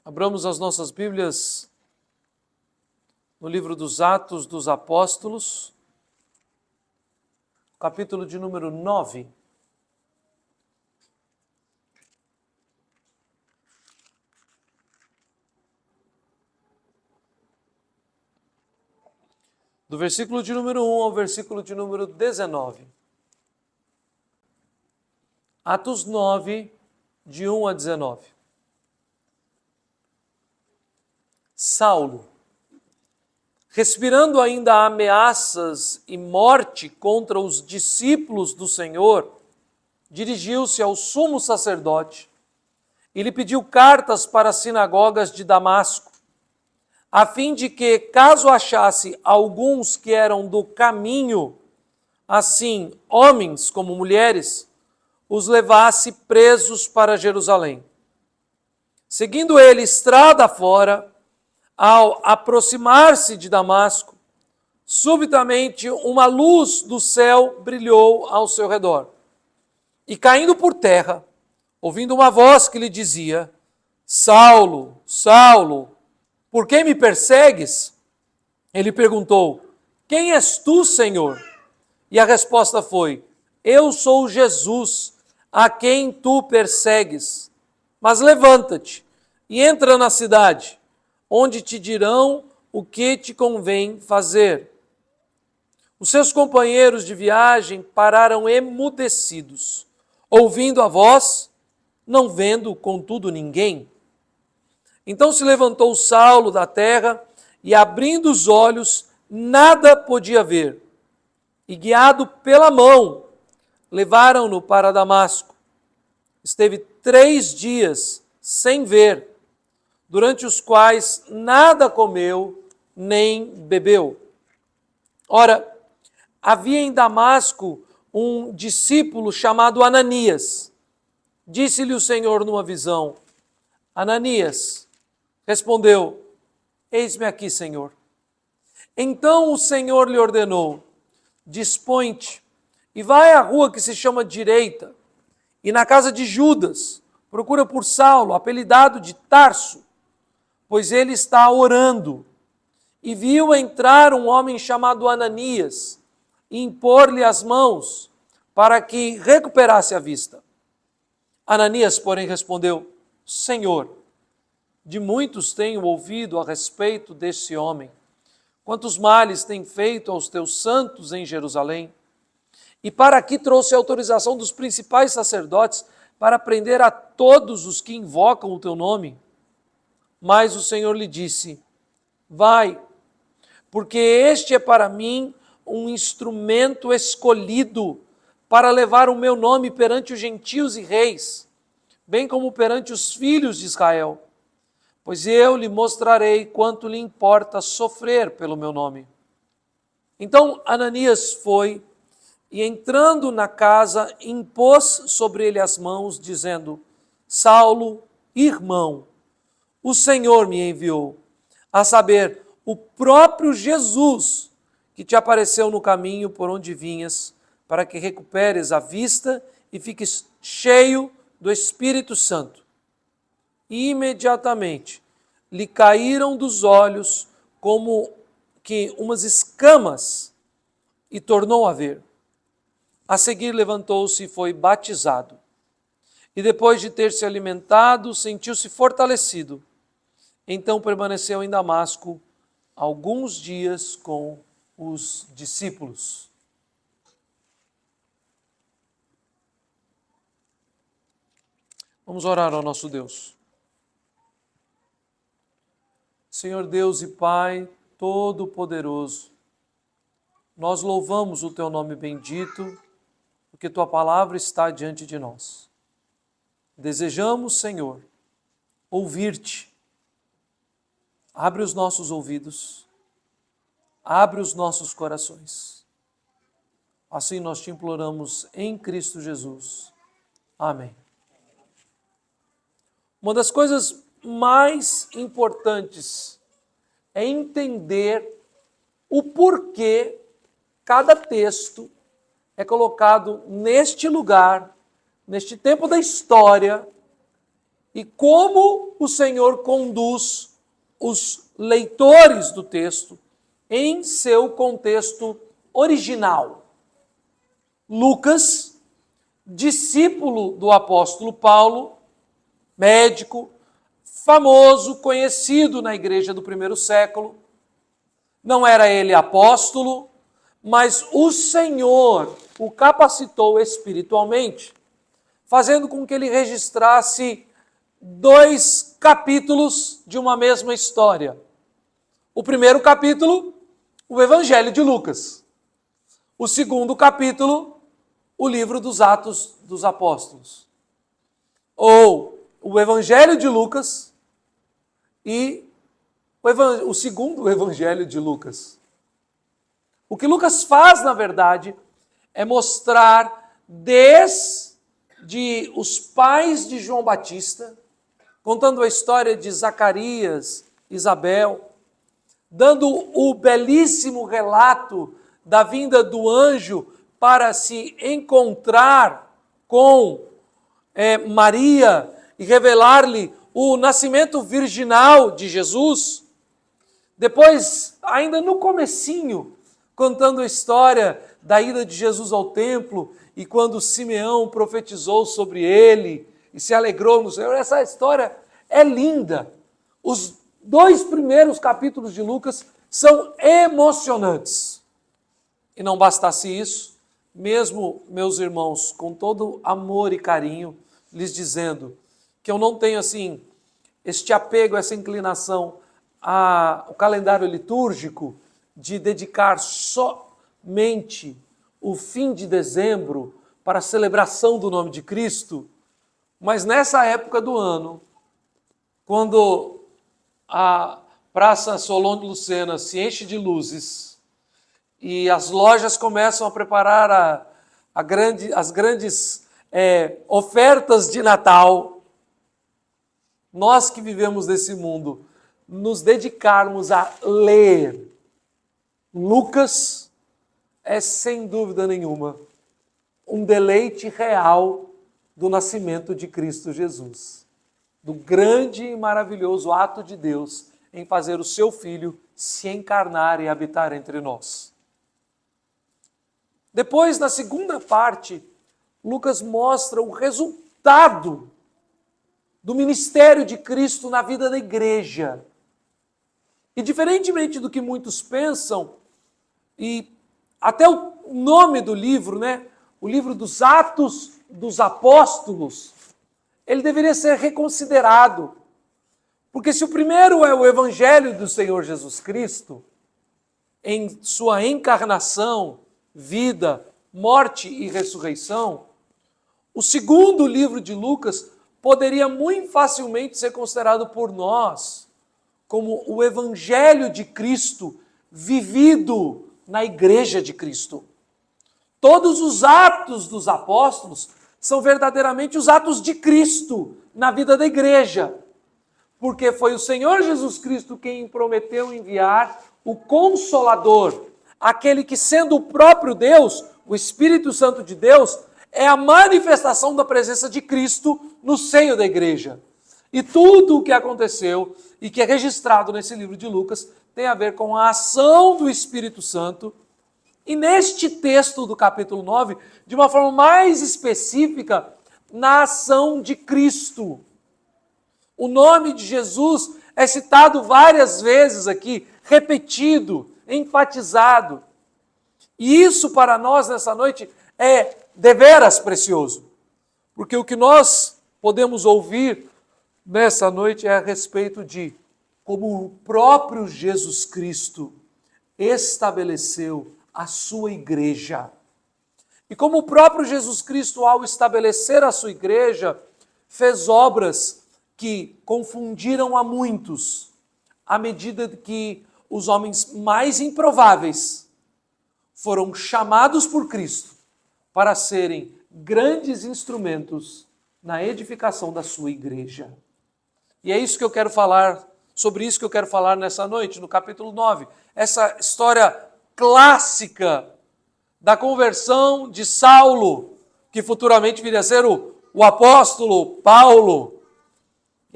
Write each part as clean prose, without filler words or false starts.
Abramos as nossas Bíblias no livro dos Atos dos Apóstolos, capítulo de número 9. Do versículo de número 1 ao versículo de número 19. Atos 9, de 1 a 19. Saulo, respirando ainda ameaças e morte contra os discípulos do Senhor, dirigiu-se ao sumo sacerdote e lhe pediu cartas para as sinagogas de Damasco, a fim de que, caso achasse alguns que eram do caminho, assim homens como mulheres, os levasse presos para Jerusalém. Seguindo ele estrada fora, ao aproximar-se de Damasco, subitamente uma luz do céu brilhou ao seu redor. E caindo por terra, ouvindo uma voz que lhe dizia: Saulo, Saulo, por que me persegues? Ele perguntou: Quem és tu, Senhor? E a resposta foi: Eu sou Jesus, a quem tu persegues. Mas levanta-te e entra na cidade, onde te dirão o que te convém fazer. Os seus companheiros de viagem pararam emudecidos, ouvindo a voz, não vendo, contudo, ninguém. Então se levantou Saulo da terra e, abrindo os olhos, nada podia ver. E, guiado pela mão, levaram-no para Damasco. Esteve 3 dias sem ver, durante os quais nada comeu nem bebeu. Ora, havia em Damasco um discípulo chamado Ananias. Disse-lhe o Senhor numa visão: Ananias. Respondeu: Eis-me aqui, Senhor. Então o Senhor lhe ordenou: Dispõe-te e vai à rua que se chama Direita, e na casa de Judas procura por Saulo, apelidado de Tarso, pois ele está orando. E viu entrar um homem chamado Ananias e impor-lhe as mãos para que recuperasse a vista. Ananias, porém, respondeu: Senhor, de muitos tenho ouvido a respeito desse homem, quantos males tem feito aos teus santos em Jerusalém. E para aqui trouxe a autorização dos principais sacerdotes para prender a todos os que invocam o teu nome. Mas o Senhor lhe disse: Vai, porque este é para mim um instrumento escolhido para levar o meu nome perante os gentios e reis, bem como perante os filhos de Israel. Pois eu lhe mostrarei quanto lhe importa sofrer pelo meu nome. Então Ananias foi e, entrando na casa, impôs sobre ele as mãos, dizendo: Saulo, irmão, o Senhor me enviou, a saber, o próprio Jesus, que te apareceu no caminho por onde vinhas, para que recuperes a vista e fiques cheio do Espírito Santo. E imediatamente lhe caíram dos olhos como que umas escamas e tornou a ver. A seguir levantou-se e foi batizado. E depois de ter se alimentado, sentiu-se fortalecido. Então permaneceu em Damasco alguns dias com os discípulos. Vamos orar ao nosso Deus. Senhor Deus e Pai Todo-Poderoso, nós louvamos o Teu nome bendito, porque Tua palavra está diante de nós. Desejamos, Senhor, ouvir-te. Abre os nossos ouvidos, abre os nossos corações. Assim nós te imploramos em Cristo Jesus. Amém. Uma das coisas mais importantes é entender o porquê cada texto é colocado neste lugar, neste tempo da história, e como o Senhor conduz os leitores do texto em seu contexto original. Lucas, discípulo do apóstolo Paulo, médico, famoso, conhecido na igreja do primeiro século. Não era ele apóstolo, mas o Senhor o capacitou espiritualmente, fazendo com que ele registrasse 2 capítulos de uma mesma história. O primeiro capítulo, o Evangelho de Lucas. O segundo capítulo, o livro dos Atos dos Apóstolos. Ou o Evangelho de Lucas e o segundo Evangelho de Lucas. O que Lucas faz, na verdade, é mostrar desde os pais de João Batista, contando a história de Zacarias, Isabel, dando o belíssimo relato da vinda do anjo para se encontrar com Maria e revelar-lhe o nascimento virginal de Jesus. Depois, ainda no comecinho, contando a história da ida de Jesus ao templo e quando Simeão profetizou sobre ele e se alegrou no Senhor. Essa história é linda. Os 2 primeiros capítulos de Lucas são emocionantes. E não bastasse isso, mesmo, meus irmãos, com todo amor e carinho, lhes dizendo que eu não tenho, assim, este apego, essa inclinação ao calendário litúrgico de dedicar somente o fim de dezembro para a celebração do nome de Cristo, mas nessa época do ano, quando a Praça Solon de Lucena se enche de luzes e as lojas começam a preparar as grandes ofertas de Natal, nós que vivemos nesse mundo, nos dedicarmos a ler Lucas é, sem dúvida nenhuma, um deleite real do nascimento de Cristo Jesus, do grande e maravilhoso ato de Deus em fazer o seu Filho se encarnar e habitar entre nós. Depois, na segunda parte, Lucas mostra o resultado do ministério de Cristo na vida da igreja. E diferentemente do que muitos pensam, e até o nome do livro, né? O livro dos Atos dos Apóstolos, ele deveria ser reconsiderado. Porque se o primeiro é o Evangelho do Senhor Jesus Cristo, em sua encarnação, vida, morte e ressurreição, o segundo livro de Lucas poderia muito facilmente ser considerado por nós como o Evangelho de Cristo vivido na Igreja de Cristo. Todos os atos dos apóstolos são verdadeiramente os atos de Cristo na vida da igreja, porque foi o Senhor Jesus Cristo quem prometeu enviar o Consolador, aquele que, sendo o próprio Deus, o Espírito Santo de Deus, é a manifestação da presença de Cristo no seio da igreja. E tudo o que aconteceu e que é registrado nesse livro de Lucas tem a ver com a ação do Espírito Santo. E neste texto do capítulo 9, de uma forma mais específica, na ação de Cristo. O nome de Jesus é citado várias vezes aqui, repetido, enfatizado. E isso para nós nessa noite é deveras precioso, porque o que nós podemos ouvir nessa noite é a respeito de como o próprio Jesus Cristo estabeleceu a sua igreja. E como o próprio Jesus Cristo, ao estabelecer a sua igreja, fez obras que confundiram a muitos, à medida que os homens mais improváveis foram chamados por Cristo para serem grandes instrumentos na edificação da sua igreja. E é isso que eu quero falar, sobre isso que eu quero falar nessa noite, no capítulo 9. Essa história clássica da conversão de Saulo, que futuramente viria a ser o apóstolo Paulo.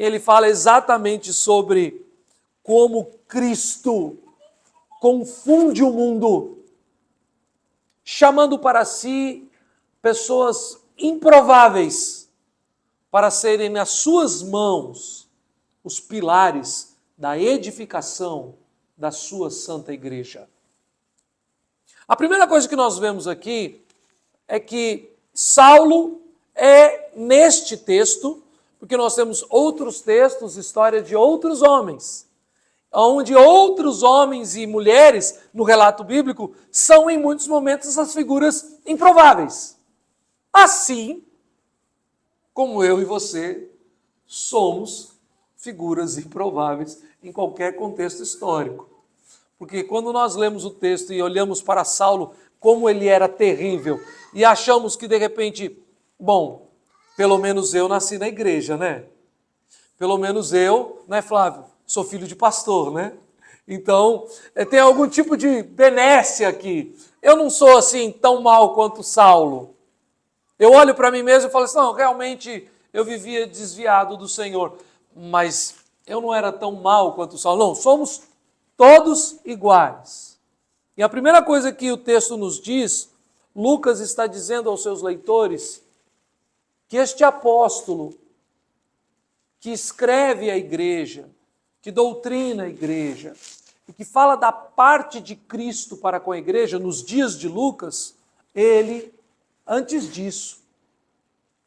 ele fala exatamente sobre como Cristo confunde o mundo, chamando para si pessoas improváveis para serem nas suas mãos os pilares da edificação da sua santa igreja. A primeira coisa que nós vemos aqui é que Saulo é, neste texto, porque nós temos outros textos, história de outros homens, onde outros homens e mulheres, no relato bíblico, são em muitos momentos as figuras improváveis. Assim como eu e você somos figuras improváveis em qualquer contexto histórico. Porque quando nós lemos o texto e olhamos para Saulo, como ele era terrível, e achamos que de repente, bom, pelo menos eu nasci na igreja, né? Pelo menos eu, né, Flávio? Sou filho de pastor, né? Então, tem algum tipo de benesse aqui. Eu não sou assim tão mal quanto Saulo. Eu olho para mim mesmo e falo assim, não, realmente eu vivia desviado do Senhor, mas eu não era tão mal quanto Saulo. Não, somos todos iguais. E a primeira coisa que o texto nos diz, Lucas está dizendo aos seus leitores, que este apóstolo que escreve a igreja, que doutrina a igreja, e que fala da parte de Cristo para com a igreja nos dias de Lucas, ele, antes disso,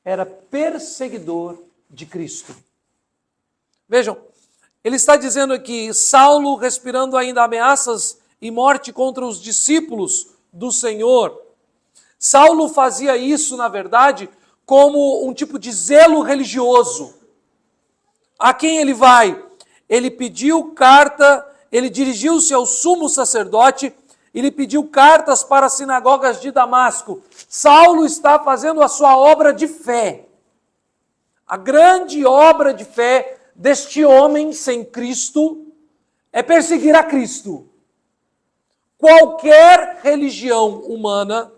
era perseguidor de Cristo. Vejam, ele está dizendo aqui, Saulo respirando ainda ameaças e morte contra os discípulos do Senhor. Saulo fazia isso, na verdade, como um tipo de zelo religioso. A quem ele vai? Ele pediu carta, ele dirigiu-se ao sumo sacerdote, ele pediu cartas para as sinagogas de Damasco. Saulo está fazendo a sua obra de fé. A grande obra de fé deste homem sem Cristo é perseguir a Cristo. Qualquer religião humana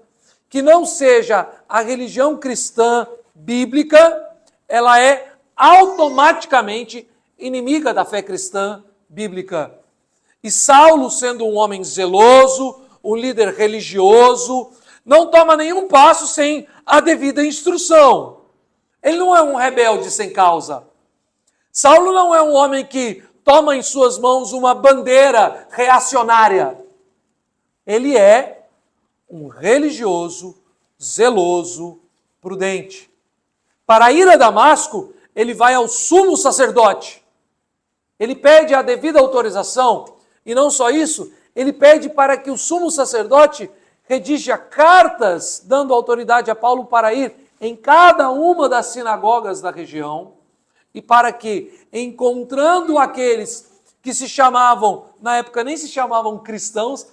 que não seja a religião cristã bíblica, ela é automaticamente inimiga da fé cristã bíblica. E Saulo, sendo um homem zeloso, um líder religioso, não toma nenhum passo sem a devida instrução. Ele não é um rebelde sem causa. Saulo não é um homem que toma em suas mãos uma bandeira reacionária. Ele é um religioso, zeloso, prudente. Para ir a Damasco, ele vai ao sumo sacerdote. Ele pede a devida autorização, e não só isso, ele pede para que o sumo sacerdote redija cartas, dando autoridade a Paulo para ir em cada uma das sinagogas da região, e para que, encontrando aqueles que se chamavam, na época nem se chamavam cristãos,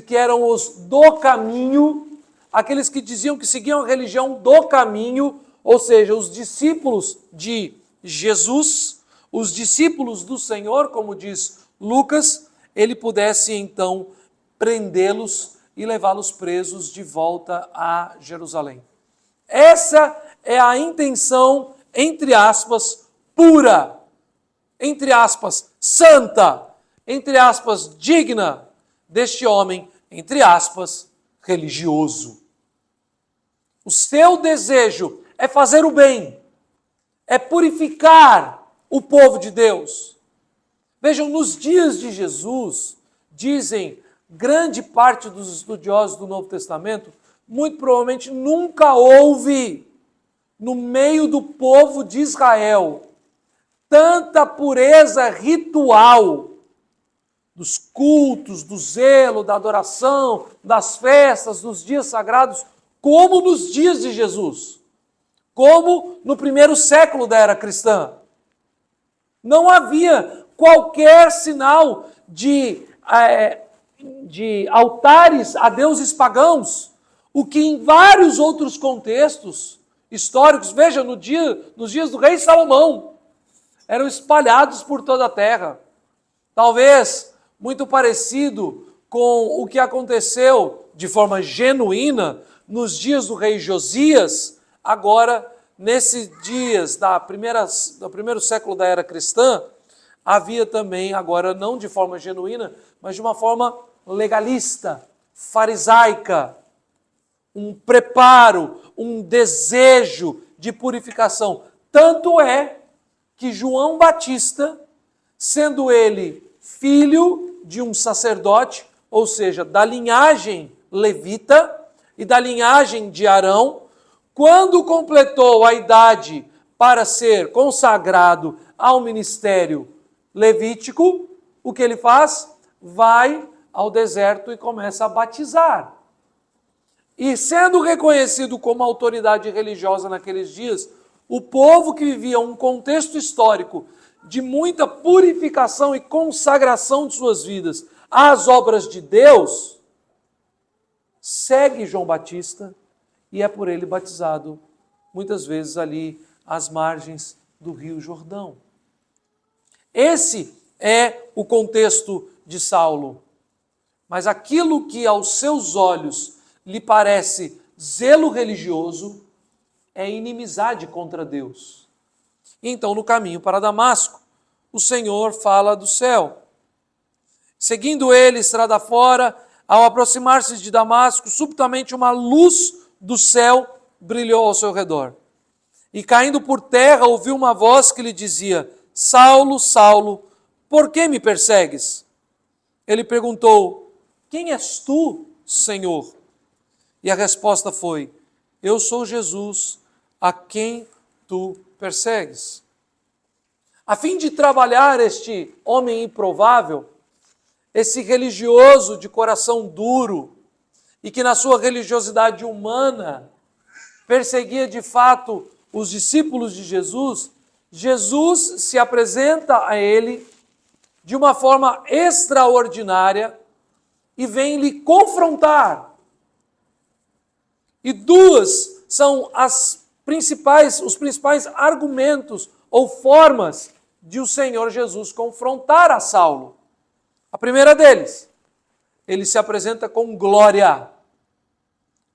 que eram os do caminho, aqueles que diziam que seguiam a religião do caminho, ou seja, os discípulos de Jesus, os discípulos do Senhor, como diz Lucas, ele pudesse então prendê-los e levá-los presos de volta a Jerusalém. Essa é a intenção, entre aspas, pura, entre aspas, santa, entre aspas, digna deste homem, entre aspas, religioso. O seu desejo é fazer o bem, é purificar o povo de Deus. Vejam, nos dias de Jesus, dizem grande parte dos estudiosos do Novo Testamento, muito provavelmente nunca houve no meio do povo de Israel tanta pureza ritual dos cultos, do zelo, da adoração, das festas, dos dias sagrados, como nos dias de Jesus, como no primeiro século da era cristã. Não havia qualquer sinal de altares a deuses pagãos, o que em vários outros contextos históricos, veja, nos dias do rei Salomão, eram espalhados por toda a terra. Talvez muito parecido com o que aconteceu de forma genuína nos dias do rei Josias, agora nesses dias do primeiro século da era cristã, havia também, agora não de forma genuína, mas de uma forma legalista, farisaica, um preparo, um desejo de purificação. Tanto é que João Batista, sendo ele filho de um sacerdote, ou seja, da linhagem levita e da linhagem de Arão, quando completou a idade para ser consagrado ao ministério levítico, o que ele faz? Vai ao deserto e começa a batizar. E sendo reconhecido como autoridade religiosa naqueles dias, o povo que vivia um contexto histórico de muita purificação e consagração de suas vidas às obras de Deus, segue João Batista e é por ele batizado, muitas vezes ali às margens do Rio Jordão. Esse é o contexto de Saulo. Mas aquilo que aos seus olhos lhe parece zelo religioso é inimizade contra Deus. Então, no caminho para Damasco, o Senhor fala do céu. Seguindo ele, estrada fora, ao aproximar-se de Damasco, subitamente uma luz do céu brilhou ao seu redor. E caindo por terra, ouviu uma voz que lhe dizia: Saulo, Saulo, por que me persegues? Ele perguntou: quem és tu, Senhor? E a resposta foi: eu sou Jesus, a quem tu persegues. A fim de trabalhar este homem improvável, esse religioso de coração duro, e que na sua religiosidade humana perseguia de fato os discípulos de Jesus, Jesus se apresenta a ele de uma forma extraordinária e vem lhe confrontar. E duas são os principais argumentos ou formas de o Senhor Jesus confrontar a Saulo. A primeira deles, ele se apresenta com glória.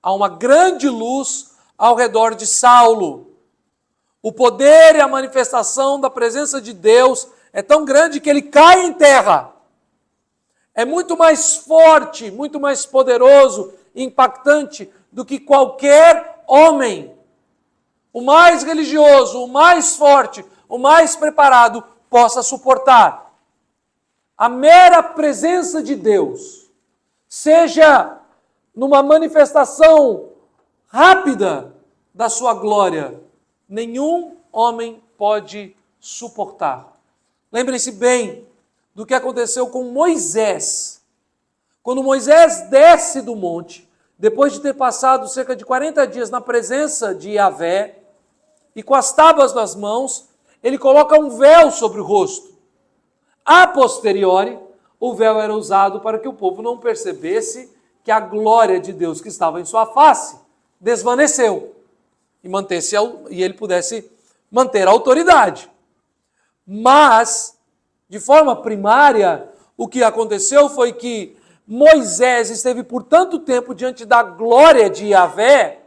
Há uma grande luz ao redor de Saulo. O poder e a manifestação da presença de Deus é tão grande que ele cai em terra. É muito mais forte, muito mais poderoso, impactante do que qualquer homem, o mais religioso, o mais forte, o mais preparado, possa suportar. A mera presença de Deus, seja numa manifestação rápida da sua glória, nenhum homem pode suportar. Lembrem-se bem do que aconteceu com Moisés. Quando Moisés desce do monte, depois de ter passado cerca de 40 dias na presença de Yahvé, e com as tábuas nas mãos, ele coloca um véu sobre o rosto. A posteriori, o véu era usado para que o povo não percebesse que a glória de Deus que estava em sua face desvaneceu e ele pudesse manter a autoridade. Mas, de forma primária, o que aconteceu foi que Moisés esteve por tanto tempo diante da glória de Yahvé,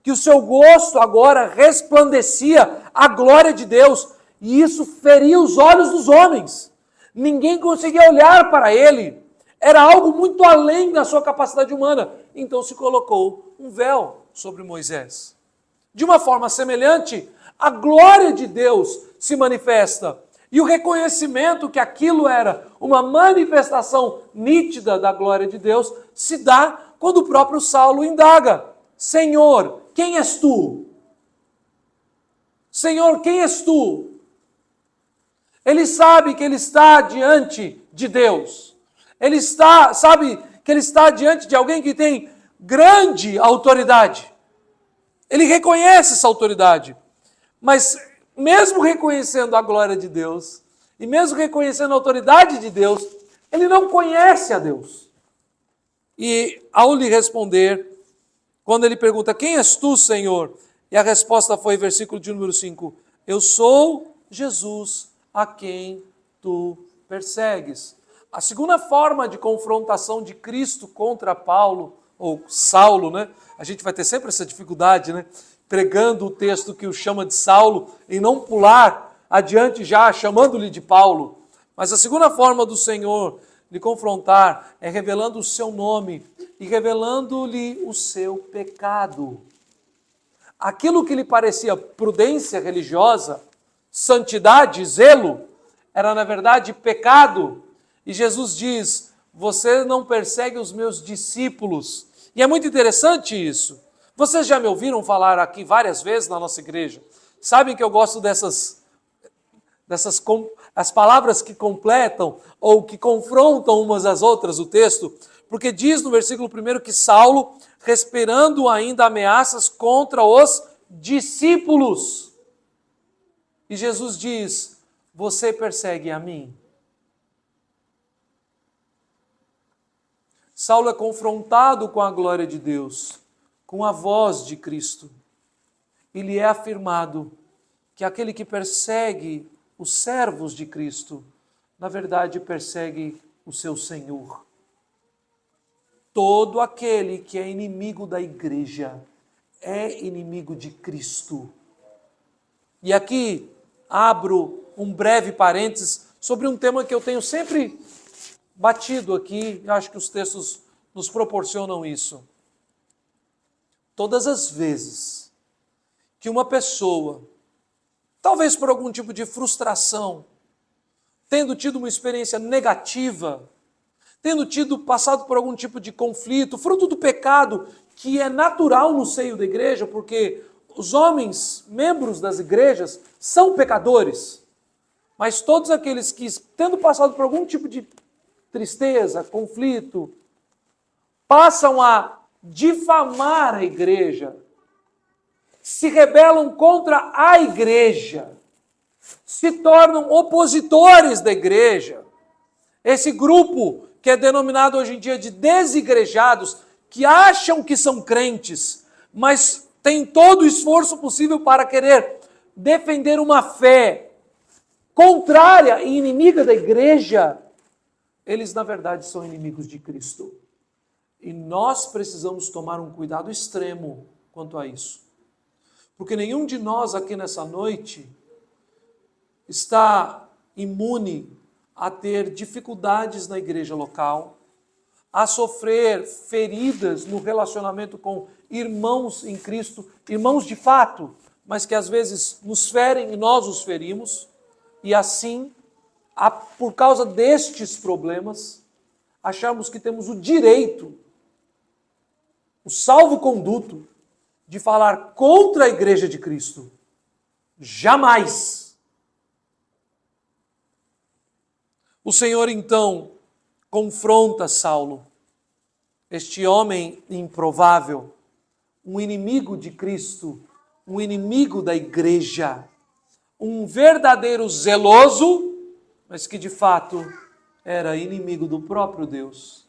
que o seu rosto agora resplandecia a glória de Deus, e isso feria os olhos dos homens. Ninguém conseguia olhar para ele. Era algo muito além da sua capacidade humana. Então se colocou um véu sobre Moisés. De uma forma semelhante, a glória de Deus se manifesta. E o reconhecimento que aquilo era uma manifestação nítida da glória de Deus se dá quando o próprio Saulo indaga: Senhor, quem és tu? Senhor, quem és tu? Ele sabe que ele está diante de Deus. Ele sabe que ele está diante de alguém que tem grande autoridade. Ele reconhece essa autoridade. Mas mesmo reconhecendo a glória de Deus, e mesmo reconhecendo a autoridade de Deus, ele não conhece a Deus. E ao lhe responder, quando ele pergunta: quem és tu, Senhor? E a resposta foi, versículo de número 5, eu sou Jesus, a quem tu persegues. A segunda forma de confrontação de Cristo contra Paulo, ou Saulo, né? A gente vai ter sempre essa dificuldade, né? pregando o texto que o chama de Saulo, e não pular adiante já, chamando-lhe de Paulo. Mas a segunda forma do Senhor lhe confrontar é revelando o seu nome e revelando-lhe o seu pecado. Aquilo que lhe parecia prudência religiosa, santidade, zelo, era na verdade pecado. E Jesus diz: você não persegue os meus discípulos. E é muito interessante isso. Vocês já me ouviram falar aqui várias vezes na nossa igreja. Sabem que eu gosto as palavras que completam ou que confrontam umas às outras o texto, porque diz no versículo 1 que Saulo, respirando ainda ameaças contra os discípulos. E Jesus diz: você persegue a mim. Saulo é confrontado com a glória de Deus, com a voz de Cristo. E lhe é afirmado que aquele que persegue os servos de Cristo, na verdade persegue o seu Senhor. Todo aquele que é inimigo da igreja é inimigo de Cristo. E aqui abro um breve parênteses sobre um tema que eu tenho sempre batido aqui, eu acho que os textos nos proporcionam isso. Todas as vezes que uma pessoa, talvez por algum tipo de frustração, tendo tido uma experiência negativa, tendo passado por algum tipo de conflito, fruto do pecado, que é natural no seio da igreja, porque os homens, membros das igrejas, são pecadores. Mas todos aqueles que, tendo passado por algum tipo de tristeza, conflito, passam a difamar a igreja, se rebelam contra a igreja, se tornam opositores da igreja. Esse grupo que é denominado hoje em dia de desigrejados, que acham que são crentes, mas têm todo o esforço possível para querer defender uma fé contrária e inimiga da igreja, eles na verdade são inimigos de Cristo. E nós precisamos tomar um cuidado extremo quanto a isso. Porque nenhum de nós aqui nessa noite está imune a ter dificuldades na igreja local, a sofrer feridas no relacionamento com irmãos em Cristo, irmãos de fato, mas que às vezes nos ferem e nós os ferimos, e assim, por causa destes problemas, achamos que temos o direito, o salvo-conduto, de falar contra a igreja de Cristo. Jamais! O Senhor, então, confronta Saulo, este homem improvável, um inimigo de Cristo, um inimigo da igreja, um verdadeiro zeloso, mas que de fato era inimigo do próprio Deus,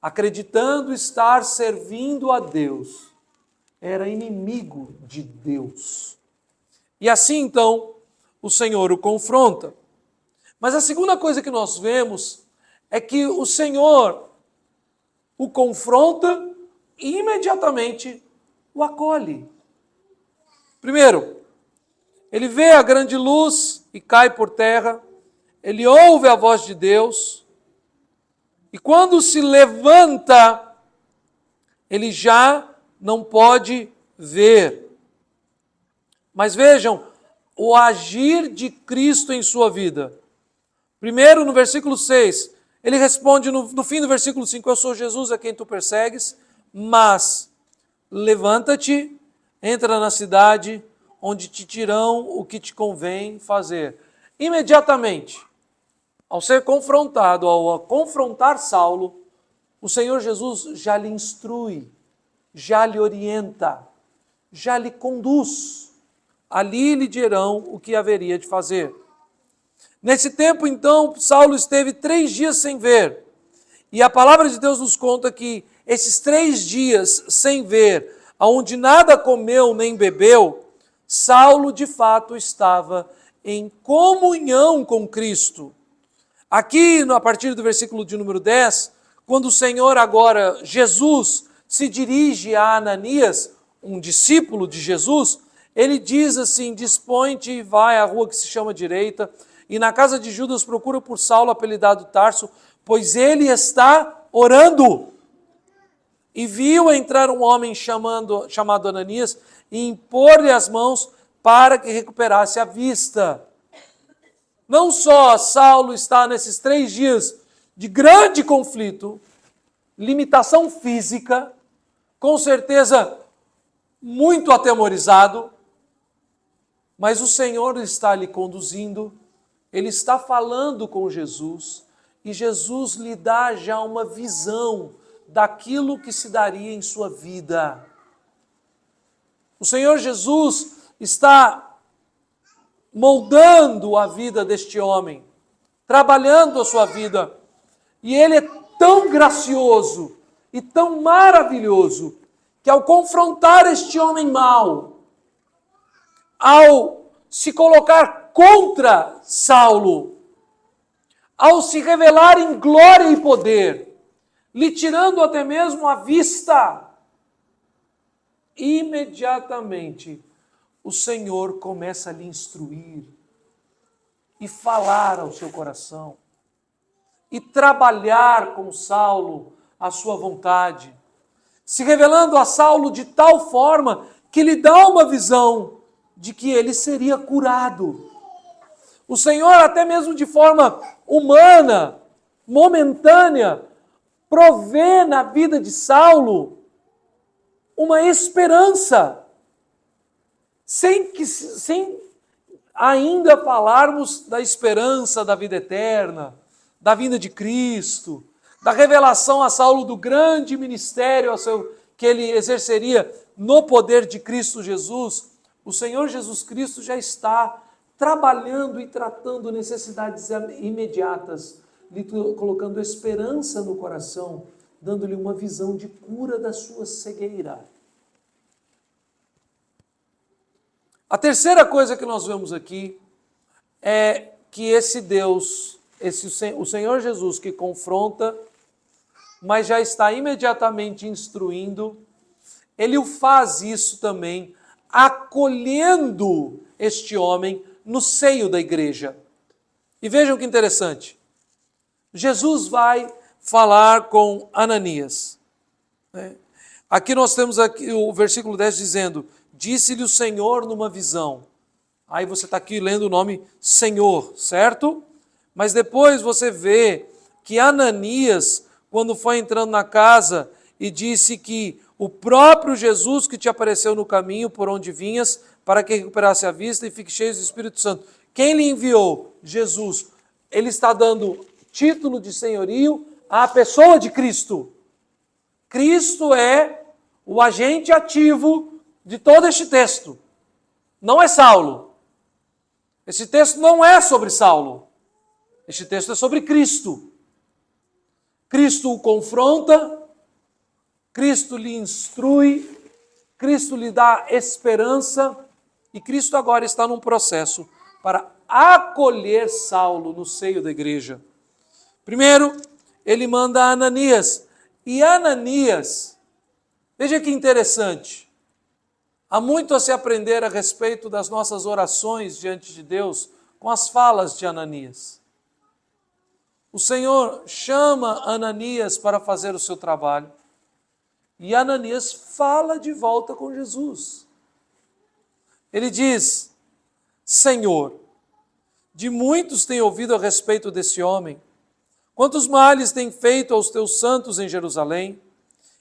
acreditando estar servindo a Deus, era inimigo de Deus. E assim, então, o Senhor o confronta. Mas a segunda coisa que nós vemos é que o Senhor o confronta e imediatamente o acolhe. Primeiro, ele vê a grande luz e cai por terra, ele ouve a voz de Deus, e quando se levanta, ele já não pode ver. Mas vejam, o agir de Cristo em sua vida. Primeiro, no versículo 6, ele responde no fim do versículo 5, eu sou Jesus a quem tu persegues, mas levanta-te, entra na cidade, onde te dirão o que te convém fazer. Imediatamente, ao ser confrontado, ao confrontar Saulo, o Senhor Jesus já lhe instrui, já lhe orienta, já lhe conduz. Ali lhe dirão o que haveria de fazer. Nesse tempo, então, Saulo esteve 3 dias sem ver. E a palavra de Deus nos conta que esses 3 dias sem ver, onde nada comeu nem bebeu, Saulo de fato estava em comunhão com Cristo. Aqui, a partir do versículo de número 10, quando o Senhor agora, Jesus, se dirige a Ananias, um discípulo de Jesus, ele diz assim: dispõe-te e vai à rua que se chama Direita, e na casa de Judas procura por Saulo, apelidado Tarso, pois ele está orando. E viu entrar um homem chamado Ananias e impor-lhe as mãos para que recuperasse a vista. Não só Saulo está nesses 3 dias de grande conflito, limitação física, com certeza muito atemorizado, mas o Senhor está lhe conduzindo, ele está falando com Jesus, e Jesus lhe dá já uma visão daquilo que se daria em sua vida. O Senhor Jesus está moldando a vida deste homem, trabalhando a sua vida, e ele é tão gracioso e tão maravilhoso, que ao confrontar este homem mau, ao se colocar contra Saulo, ao se revelar em glória e poder, lhe tirando até mesmo a vista, imediatamente o Senhor começa a lhe instruir e falar ao seu coração e trabalhar com Saulo a sua vontade, se revelando a Saulo de tal forma que lhe dá uma visão de que ele seria curado. O Senhor, até mesmo de forma humana, momentânea, provê na vida de Saulo uma esperança, sem ainda falarmos da esperança da vida eterna, da vinda de Cristo, da revelação a Saulo do grande ministério que ele exerceria no poder de Cristo Jesus. O Senhor Jesus Cristo já está trabalhando e tratando necessidades imediatas, lhe colocando esperança no coração, dando-lhe uma visão de cura da sua cegueira. A terceira coisa que nós vemos aqui é que esse Deus, o Senhor Jesus que confronta, mas já está imediatamente instruindo, ele o faz isso também, acolhendo este homem no seio da igreja. E vejam que interessante, Jesus vai falar com Ananias. Aqui nós temos o versículo 10 dizendo: disse-lhe o Senhor numa visão. Aí você está aqui lendo o nome Senhor, certo? Mas depois você vê que Ananias, quando foi entrando na casa e disse que o próprio Jesus que te apareceu no caminho por onde vinhas, para que recuperasse a vista e fique cheio do Espírito Santo. Quem lhe enviou? Jesus. Ele está dando título de senhorio à pessoa de Cristo. Cristo é o agente ativo de todo este texto. Não é Saulo. Esse texto não é sobre Saulo. Este texto é sobre Cristo. Cristo o confronta, Cristo lhe instrui, Cristo lhe dá esperança, e Cristo agora está num processo para acolher Saulo no seio da igreja. Primeiro, ele manda Ananias. E Ananias, veja que interessante, há muito a se aprender a respeito das nossas orações diante de Deus com as falas de Ananias. O Senhor chama Ananias para fazer o seu trabalho, e Ananias fala de volta com Jesus. Ele diz: Senhor, de muitos tenho ouvido a respeito desse homem, quantos males tem feito aos teus santos em Jerusalém,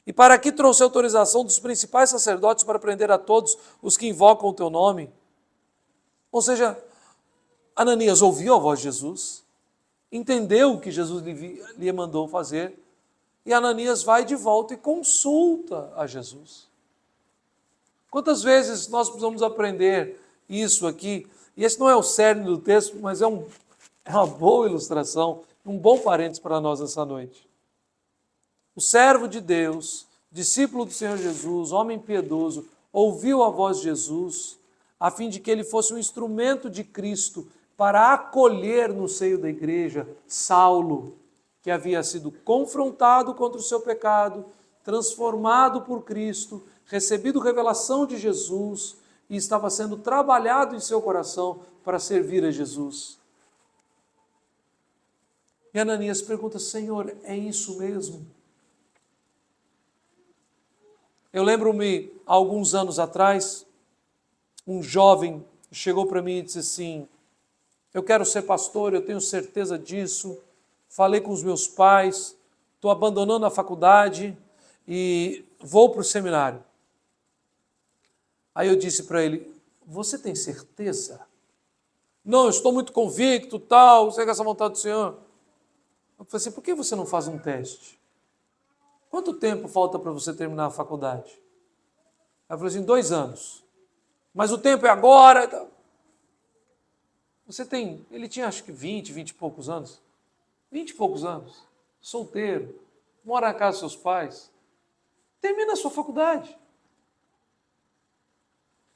e para aqui trouxe autorização dos principais sacerdotes para prender a todos os que invocam o teu nome. Ou seja, Ananias ouviu a voz de Jesus, entendeu o que Jesus lhe mandou fazer, e Ananias vai de volta e consulta a Jesus. Quantas vezes nós precisamos aprender isso aqui? E esse não é o cerne do texto, mas é uma boa ilustração, um bom parênteses para nós essa noite. O servo de Deus, discípulo do Senhor Jesus, homem piedoso, ouviu a voz de Jesus, a fim de que ele fosse um instrumento de Cristo para acolher no seio da igreja Saulo, que havia sido confrontado contra o seu pecado, transformado por Cristo, recebido revelação de Jesus e estava sendo trabalhado em seu coração para servir a Jesus. E Ananias pergunta: Senhor, é isso mesmo? Eu lembro-me, há alguns anos atrás, um jovem chegou para mim e disse assim: eu quero ser pastor, eu tenho certeza disso, falei com os meus pais, estou abandonando a faculdade e vou para o seminário. Aí eu disse para ele: você tem certeza? Não, eu estou muito convicto, tal, sei que essa vontade do Senhor. Eu falei assim: por que você não faz um teste? Quanto tempo falta para você terminar a faculdade? Aí eu falei assim: 2 anos. Mas o tempo é agora. Ele tinha acho que 20 e poucos anos. 20 e poucos anos. Solteiro. Mora na casa dos seus pais. Termina a sua faculdade.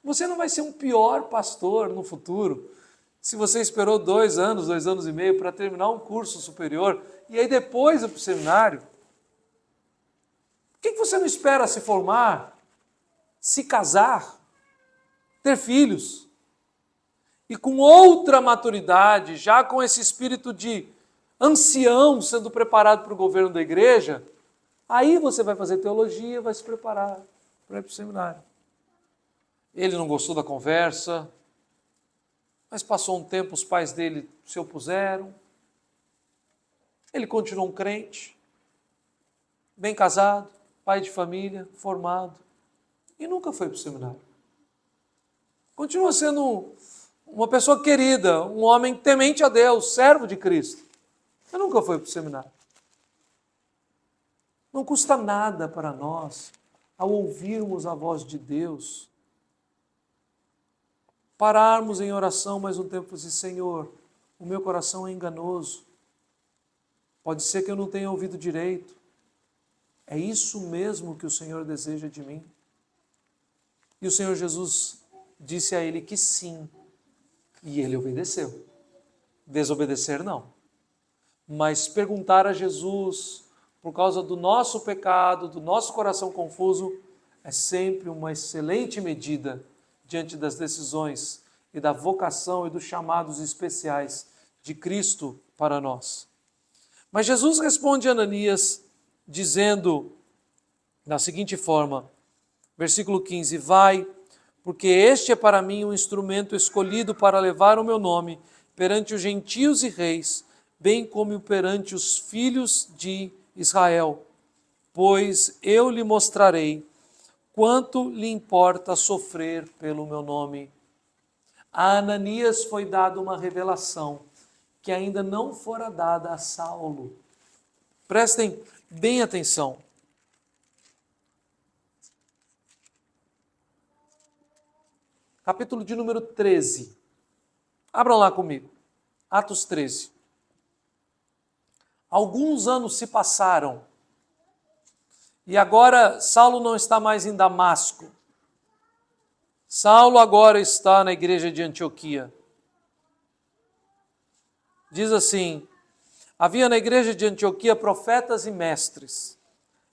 Você não vai ser um pior pastor no futuro se você esperou 2 anos, 2 anos e meio para terminar um curso superior e aí depois ir para o seminário. Por que você não espera se formar, se casar, ter filhos? E com outra maturidade, já com esse espírito de ancião sendo preparado para o governo da igreja, aí você vai fazer teologia, vai se preparar para ir para o seminário. Ele não gostou da conversa, mas passou um tempo, os pais dele se opuseram. Ele continuou um crente, bem casado, pai de família, formado, e nunca foi para o seminário. Continua sendo uma pessoa querida, um homem temente a Deus, servo de Cristo, mas nunca foi para o seminário. Não custa nada para nós, ao ouvirmos a voz de Deus, pararmos em oração mais um tempo e dizer: Senhor, o meu coração é enganoso. Pode ser que eu não tenha ouvido direito. É isso mesmo que o Senhor deseja de mim? E o Senhor Jesus disse a ele que sim. E ele obedeceu. Desobedecer não. Mas perguntar a Jesus, por causa do nosso pecado, do nosso coração confuso, é sempre uma excelente medida diante das decisões e da vocação e dos chamados especiais de Cristo para nós. Mas Jesus responde a Ananias dizendo da seguinte forma, versículo 15: vai, porque este é para mim um instrumento escolhido para levar o meu nome perante os gentios e reis, bem como perante os filhos de Israel, pois eu lhe mostrarei quanto lhe importa sofrer pelo meu nome. A Ananias foi dada uma revelação que ainda não fora dada a Saulo. Prestem bem atenção. Capítulo de número 13. Abram lá comigo. Atos 13. Alguns anos se passaram e agora Saulo não está mais em Damasco. Saulo agora está na igreja de Antioquia. Diz assim: havia na igreja de Antioquia profetas e mestres: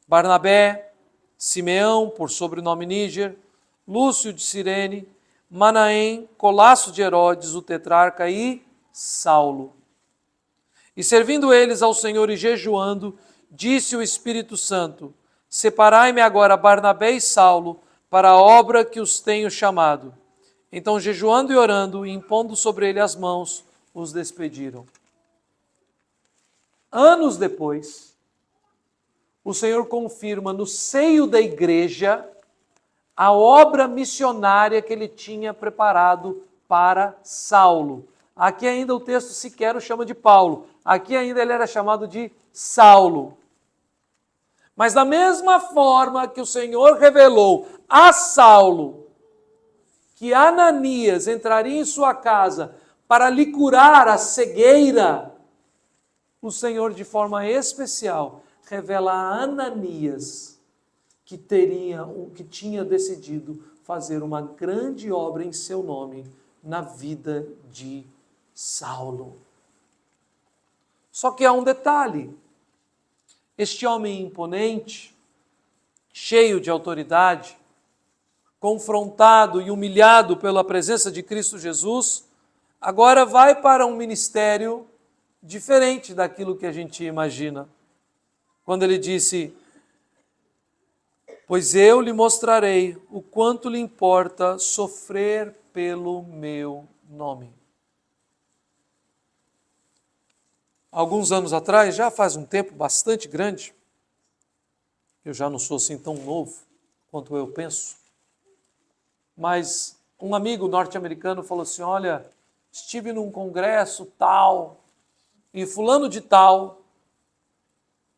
Barnabé, Simeão, por sobrenome Níger, Lúcio de Cirene, Manaém, Colasso de Herodes, o tetrarca, e Saulo. E servindo eles ao Senhor e jejuando, disse o Espírito Santo: separai-me agora Barnabé e Saulo para a obra que os tenho chamado. Então, jejuando e orando, e impondo sobre ele as mãos, os despediram. Anos depois, o Senhor confirma no seio da igreja a obra missionária que ele tinha preparado para Saulo. Aqui ainda o texto sequer o chama de Paulo. Aqui ainda ele era chamado de Saulo. Mas da mesma forma que o Senhor revelou a Saulo que Ananias entraria em sua casa para lhe curar a cegueira, o Senhor, de forma especial, revela a Ananias que tinha decidido fazer uma grande obra em seu nome na vida de Saulo. Só que há um detalhe. Este homem imponente, cheio de autoridade, confrontado e humilhado pela presença de Cristo Jesus, agora vai para um ministério diferente daquilo que a gente imagina. Quando ele disse: pois eu lhe mostrarei o quanto lhe importa sofrer pelo meu nome. Alguns anos atrás, já faz um tempo bastante grande, eu já não sou assim tão novo quanto eu penso, mas um amigo norte-americano falou assim: olha, estive num congresso tal, e fulano de tal,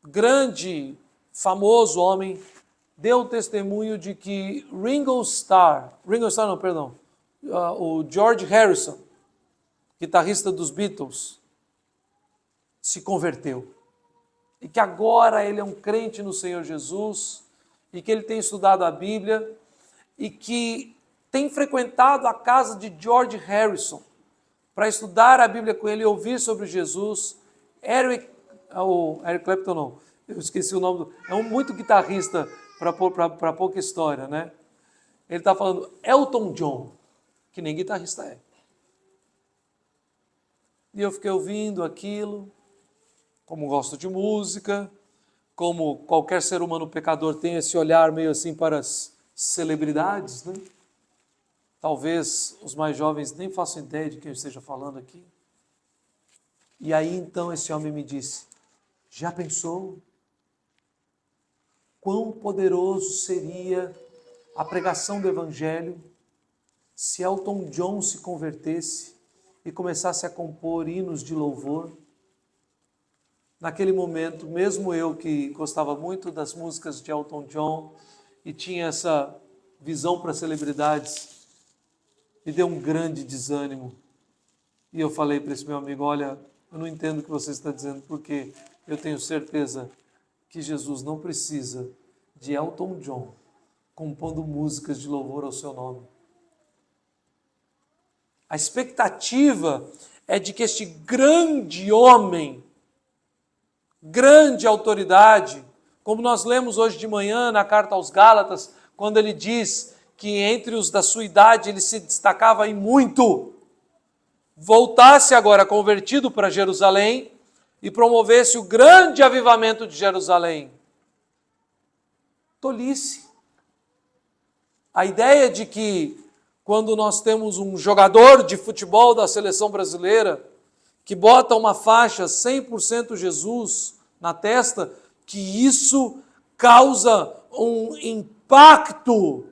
grande, famoso homem, deu testemunho de que Ringo Starr não, perdão, o George Harrison, guitarrista dos Beatles, se converteu. E que agora ele é um crente no Senhor Jesus, e que ele tem estudado a Bíblia, e que tem frequentado a casa de George Harrison para estudar a Bíblia com ele e ouvir sobre Jesus. Eric Clapton não, eu esqueci o nome, é um muito guitarrista para pouca história, né? Ele está falando Elton John, que nem guitarrista é. E eu fiquei ouvindo aquilo, como gosto de música, como qualquer ser humano pecador tem esse olhar meio assim para as celebridades, né? Talvez os mais jovens nem façam ideia de quem eu esteja falando aqui. E aí então esse homem me disse: já pensou quão poderoso seria a pregação do Evangelho se Elton John se convertesse e começasse a compor hinos de louvor? Naquele momento, mesmo eu que gostava muito das músicas de Elton John e tinha essa visão para celebridades, me deu um grande desânimo. E eu falei para esse meu amigo: olha, eu não entendo o que você está dizendo, porque eu tenho certeza que Jesus não precisa de Elton John compondo músicas de louvor ao seu nome. A expectativa é de que este grande homem, grande autoridade, como nós lemos hoje de manhã na carta aos Gálatas, quando ele diz que entre os da sua idade ele se destacava em muito, voltasse agora convertido para Jerusalém e promovesse o grande avivamento de Jerusalém. Tolice. A ideia de que quando nós temos um jogador de futebol da seleção brasileira que bota uma faixa 100% Jesus na testa, que isso causa um impacto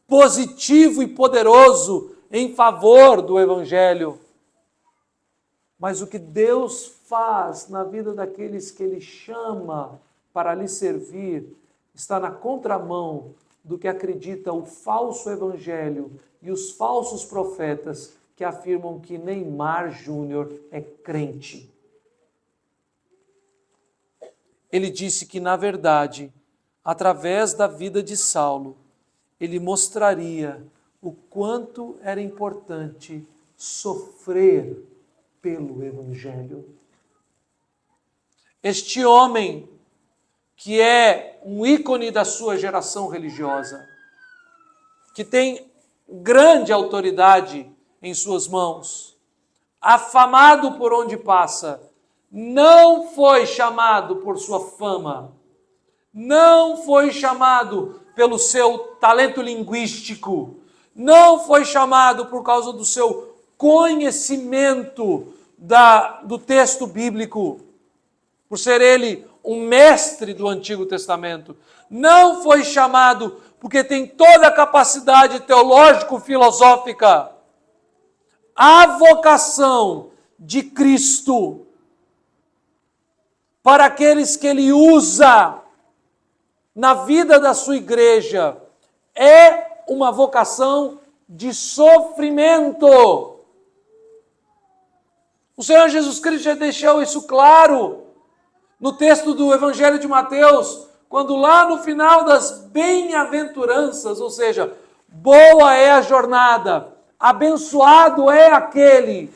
positivo e poderoso em favor do Evangelho. Mas o que Deus faz na vida daqueles que Ele chama para lhe servir está na contramão do que acredita o falso Evangelho e os falsos profetas que afirmam que Neymar Júnior é crente. Ele disse que, na verdade, através da vida de Saulo, ele mostraria o quanto era importante sofrer pelo Evangelho. Este homem, que é um ícone da sua geração religiosa, que tem grande autoridade em suas mãos, afamado por onde passa, não foi chamado por sua fama, não foi chamado pelo seu talento linguístico, não foi chamado por causa do seu conhecimento do texto bíblico, por ser ele um mestre do Antigo Testamento. Não foi chamado porque tem toda a capacidade teológico-filosófica. A vocação de Cristo para aqueles que Ele usa na vida da sua igreja é uma vocação de sofrimento. O Senhor Jesus Cristo já deixou isso claro no texto do Evangelho de Mateus, quando lá no final das bem-aventuranças, ou seja, boa é a jornada, abençoado é aquele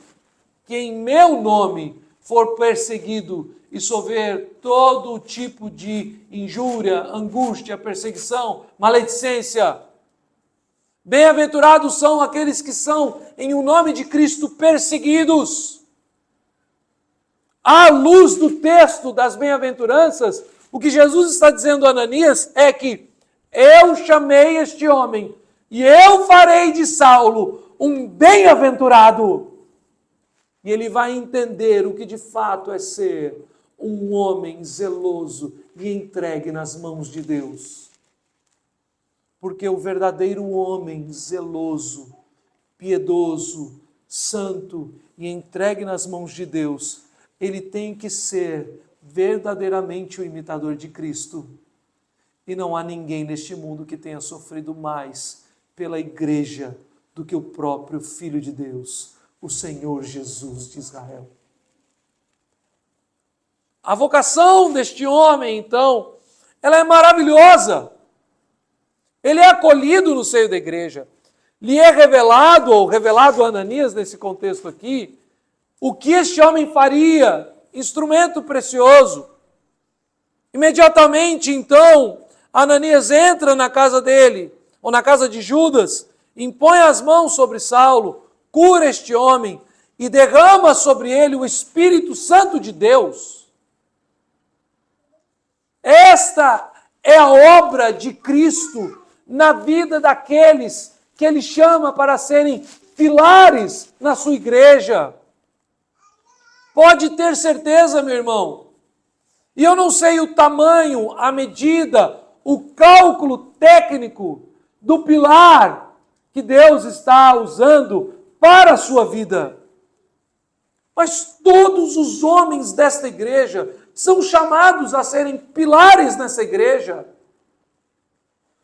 que em meu nome for perseguido e sofrer todo tipo de injúria, angústia, perseguição, maledicência. Bem-aventurados são aqueles que são, em o nome de Cristo, perseguidos. À luz do texto das bem-aventuranças, o que Jesus está dizendo a Ananias é que eu chamei este homem e eu farei de Saulo um bem-aventurado. E ele vai entender o que de fato é ser um homem zeloso e entregue nas mãos de Deus. Porque o verdadeiro homem zeloso, piedoso, santo e entregue nas mãos de Deus, ele tem que ser verdadeiramente o imitador de Cristo. E não há ninguém neste mundo que tenha sofrido mais pela igreja do que o próprio Filho de Deus, o Senhor Jesus de Israel. A vocação deste homem, então, ela é maravilhosa. Ele é acolhido no seio da igreja. Lhe é revelado, ou revelado a Ananias nesse contexto aqui, o que este homem faria, instrumento precioso. Imediatamente, então, Ananias entra na casa dele, ou na casa de Judas, impõe as mãos sobre Saulo, cura este homem e derrama sobre ele o Espírito Santo de Deus. Esta é a obra de Cristo na vida daqueles que ele chama para serem pilares na sua igreja. Pode ter certeza, meu irmão, e eu não sei o tamanho, a medida, o cálculo técnico do pilar que Deus está usando para a sua vida. Mas todos os homens desta igreja são chamados a serem pilares nessa igreja,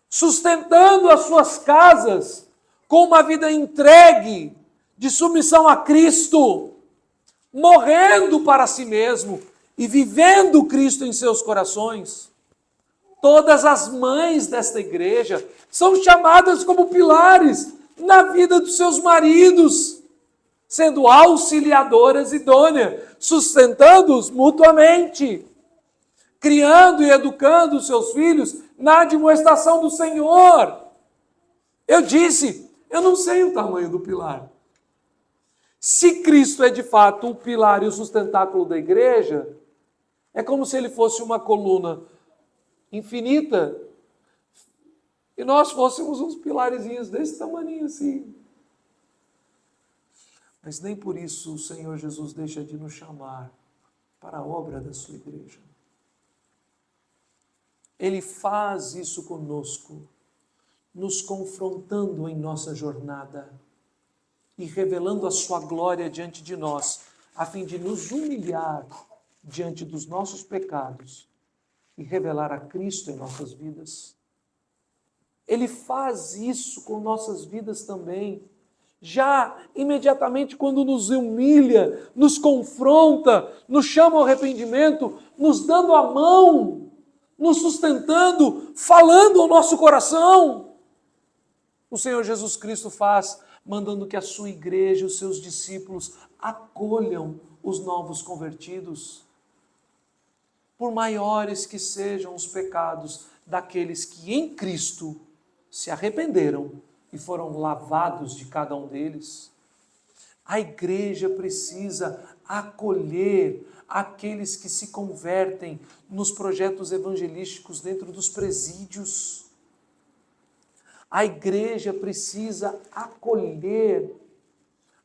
sustentando as suas casas com uma vida entregue de submissão a Cristo, morrendo para si mesmo e vivendo Cristo em seus corações. Todas as mães desta igreja são chamadas como pilares na vida dos seus maridos, sendo auxiliadoras idôneas, sustentando-os mutuamente, criando e educando os seus filhos na admoestação do Senhor. Eu disse, eu não sei o tamanho do pilar. Se Cristo é de fato o pilar e o sustentáculo da igreja, é como se ele fosse uma coluna infinita e nós fôssemos uns pilarezinhos desse tamanho assim. Mas nem por isso o Senhor Jesus deixa de nos chamar para a obra da sua igreja. Ele faz isso conosco, nos confrontando em nossa jornada e revelando a sua glória diante de nós, a fim de nos humilhar diante dos nossos pecados e revelar a Cristo em nossas vidas. Ele faz isso com nossas vidas também. Já imediatamente quando nos humilha, nos confronta, nos chama ao arrependimento, nos dando a mão, nos sustentando, falando ao nosso coração. O Senhor Jesus Cristo faz, mandando que a sua igreja, os seus discípulos, acolham os novos convertidos. Por maiores que sejam os pecados daqueles que em Cristo se arrependeram e foram lavados de cada um deles. A igreja precisa acolher aqueles que se convertem nos projetos evangelísticos dentro dos presídios. A igreja precisa acolher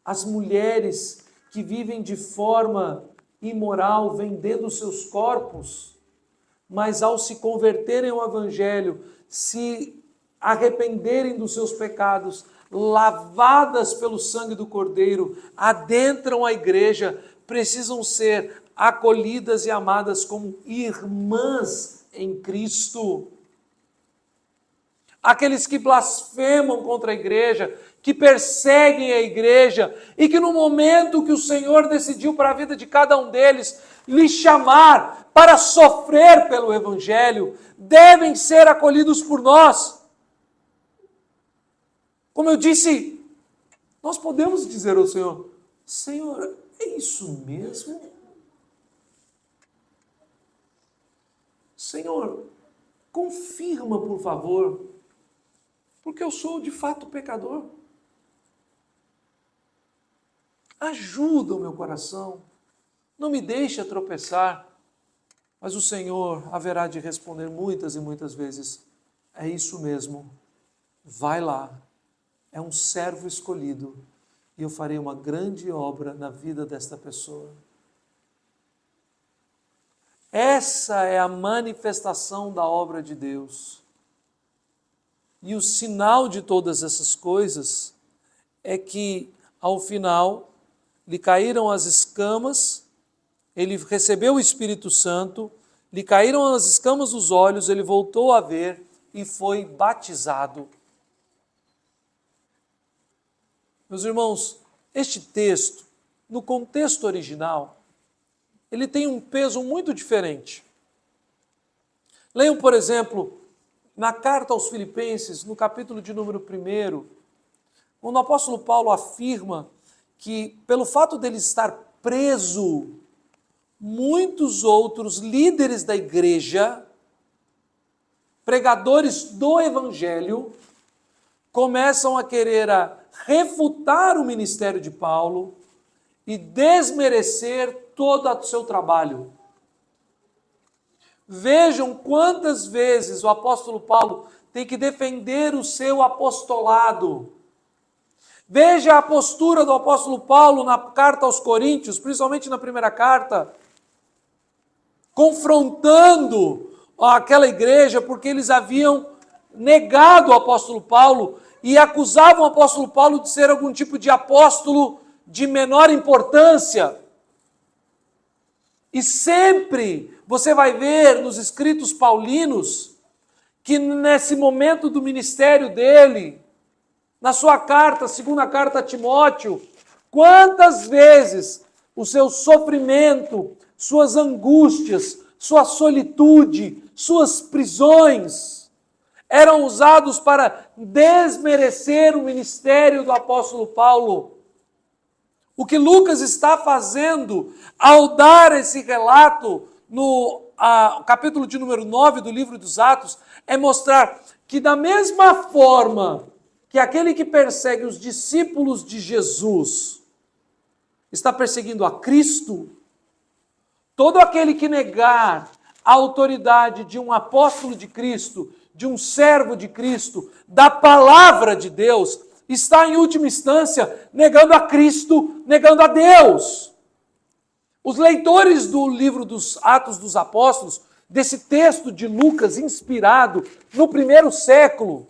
as mulheres que vivem de forma imoral, vendendo seus corpos, mas ao se converterem ao Evangelho, se arrependerem dos seus pecados, lavadas pelo sangue do Cordeiro, adentram a igreja, precisam ser acolhidas e amadas como irmãs em Cristo. Aqueles que blasfemam contra a igreja, que perseguem a igreja e que no momento que o Senhor decidiu para a vida de cada um deles lhe chamar para sofrer pelo Evangelho, devem ser acolhidos por nós. Como eu disse, nós podemos dizer ao Senhor, Senhor, é isso mesmo? Senhor, confirma, por favor. porque eu sou de fato pecador. Ajuda o meu coração, não me deixa tropeçar, mas o Senhor haverá de responder muitas e muitas vezes: é isso mesmo, vai lá, é um servo escolhido e eu farei uma grande obra na vida desta pessoa. Essa é a manifestação da obra de Deus. E o sinal de todas essas coisas é que, ao final, lhe caíram as escamas, ele recebeu o Espírito Santo, lhe caíram as escamas dos olhos, ele voltou a ver e foi batizado. Meus irmãos, este texto, no contexto original, ele tem um peso muito diferente. Leiam, por exemplo, na carta aos Filipenses, no capítulo de número 1, quando o apóstolo Paulo afirma que, pelo fato dele estar preso, muitos outros líderes da igreja, pregadores do evangelho, começam a querer refutar o ministério de Paulo e desmerecer todo o seu trabalho. Vejam quantas vezes o apóstolo Paulo tem que defender o seu apostolado. Veja a postura do apóstolo Paulo na carta aos Coríntios, principalmente na primeira carta, confrontando aquela igreja porque eles haviam negado o apóstolo Paulo e acusavam o apóstolo Paulo de ser algum tipo de apóstolo de menor importância. E sempre você vai ver nos escritos paulinos que nesse momento do ministério dele, na sua carta, segunda carta a Timóteo, quantas vezes o seu sofrimento, suas angústias, sua solitude, suas prisões eram usados para desmerecer o ministério do apóstolo Paulo. O que Lucas está fazendo ao dar esse relato no capítulo de número 9 do livro dos Atos é mostrar que da mesma forma que aquele que persegue os discípulos de Jesus está perseguindo a Cristo, todo aquele que negar a autoridade de um apóstolo de Cristo, de um servo de Cristo, da palavra de Deus, está em última instância negando a Cristo, negando a Deus. Os leitores do livro dos Atos dos Apóstolos, desse texto de Lucas inspirado no 1º século,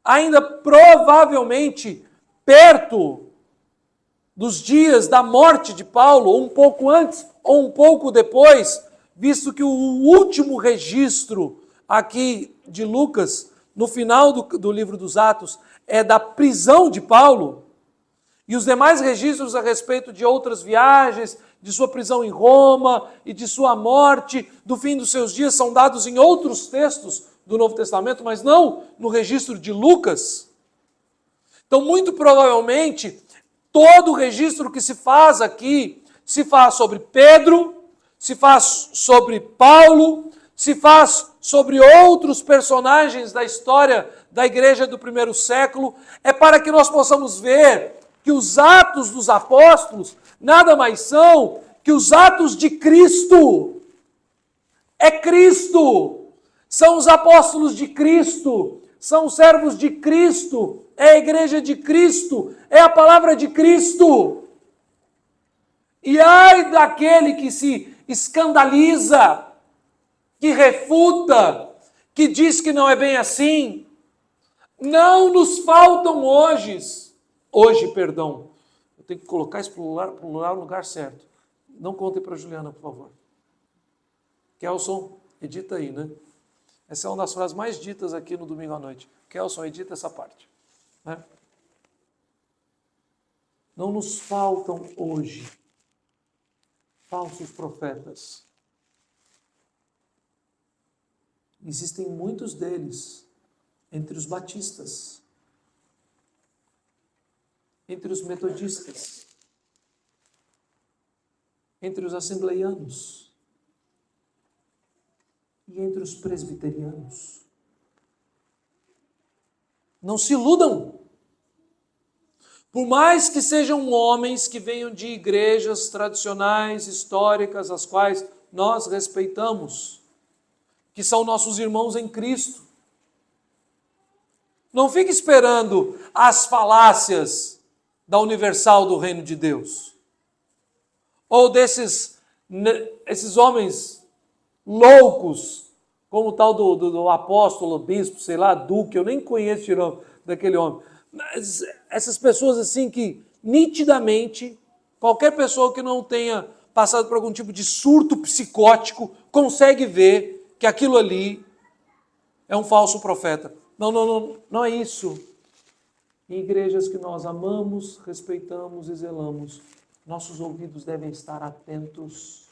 ainda provavelmente perto dos dias da morte de Paulo, ou um pouco antes, ou um pouco depois, visto que o último registro aqui de Lucas, no final do livro dos Atos, é da prisão de Paulo, e os demais registros a respeito de outras viagens, de sua prisão em Roma e de sua morte, do fim dos seus dias, são dados em outros textos do Novo Testamento, mas não no registro de Lucas. Então, muito provavelmente, todo o registro que se faz aqui, se faz sobre Pedro, se faz sobre Paulo, se faz sobre outros personagens da história da igreja do 1º século, é para que nós possamos ver que os atos dos apóstolos nada mais são que os atos de Cristo. É Cristo. São os apóstolos de Cristo. São os servos de Cristo. É a igreja de Cristo. É a palavra de Cristo. E ai daquele que se escandaliza, que refuta, que diz que não é bem assim. Não nos faltam hoje, eu tenho que colocar isso no lugar certo. Não contem para a Juliana, por favor. Kelson, edita aí, né? Essa é uma das frases mais ditas aqui no domingo à noite. Kelson, edita essa parte. Né? Não nos faltam hoje falsos profetas. Existem muitos deles entre os batistas, entre os metodistas, entre os assembleianos e entre os presbiterianos. Não se iludam. Por mais que sejam homens que venham de igrejas tradicionais, históricas, as quais nós respeitamos, que são nossos irmãos em Cristo, não fique esperando as falácias da Universal do Reino de Deus, ou esses homens loucos, como o tal do apóstolo, bispo, sei lá, duque, eu nem conheço o nome daquele homem. Mas essas pessoas assim que nitidamente, qualquer pessoa que não tenha passado por algum tipo de surto psicótico, consegue ver que aquilo ali é um falso profeta. Não é isso. Em igrejas que nós amamos, respeitamos e zelamos, nossos ouvidos devem estar atentos.